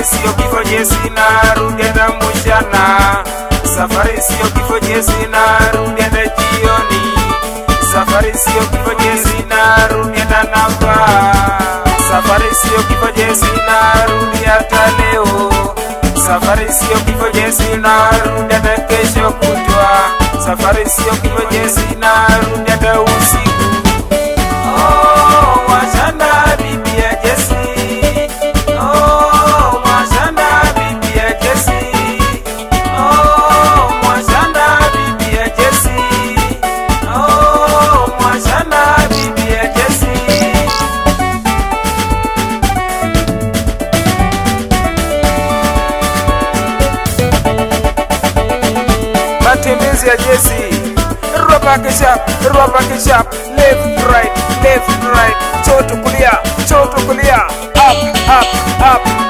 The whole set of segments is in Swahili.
Safari sio kifo Jesse, narudi hata mchana. Safari sio kifo Jesse, narudi hata jioni. Safari sio kifo Jesse, narudi hata namba. Safari sio kifo Jesse, narudi hata leo. Safari sio kifo Jesse, narudi hata kesho kutwa. Safari sio kifo Jesse, narudi hata usiku. Oh, wachana bibi ya Jesse. Oh, wachana bibi ya Jesse. Oh, wachana bibi ya Jesse. Oh, wachana bibi ya Jesse. Matembezi ya Jesse. Back it sharp, left, right, choto kulia,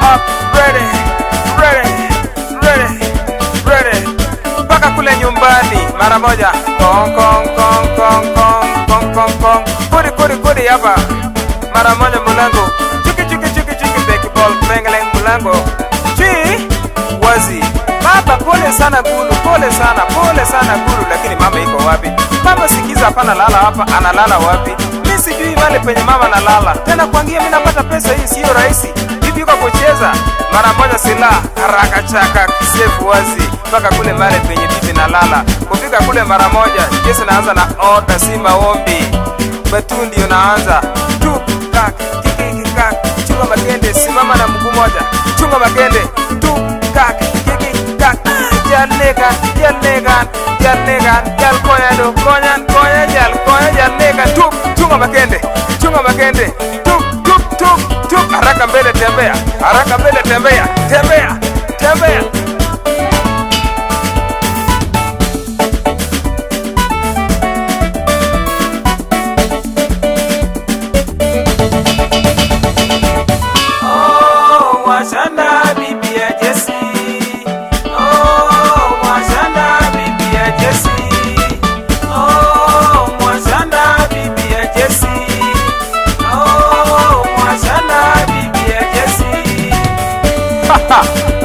up, ready, mpaka kule nyumbani mara moja, kodi hapa, mara moja mulango, chuki, back ball, pengeleng mulango, wazi. Baba pole sana Gulu, lakini mama iko wapi? Mama sikiza, hapana lala hapa, analala wapi? Mimi sijui wale penye mama nalala. Tena kuangia mimi napata pesa, hii sio rahisi. Hivi yuko kucheza mara moja, sila haraka chaka kisefu wazi mpaka kule mare penye bibi nalala. Kufika kule mara moja, Jesse naanza na order, si maombi. Batu ndio naanza. Tuk kak chunga makende, simama na mguu moja. Chunga makende, tuk kak Jalnegan, jal konya do, konya jal negan, chunga makende, tuk, haraka mbele tembea. Oh, wachana bibi ya Jesse.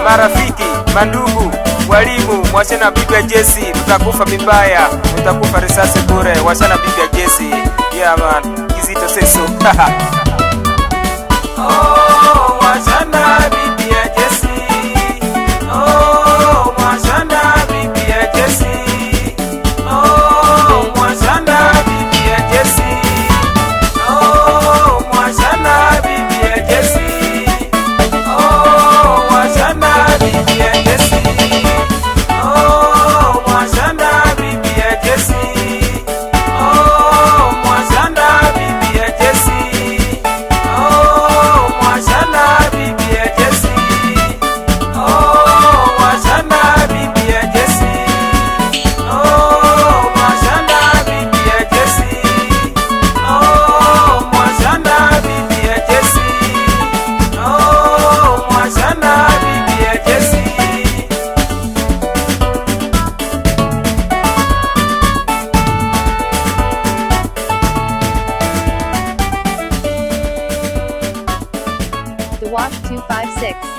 Marafiki, mandugu, walimu, wachana bibi ya Jesse, utakufa vibaya, utakufa risasi bure. Wachana bibi ya Jesse. Yeah man, Kizito Seso. Oh, wachana bibi ya Jesse. Oh, wachana bibi ya Jesse. Oh, wachana bibi ya Jesse. Oh, wachana bibi ya Jesse. The Wash 256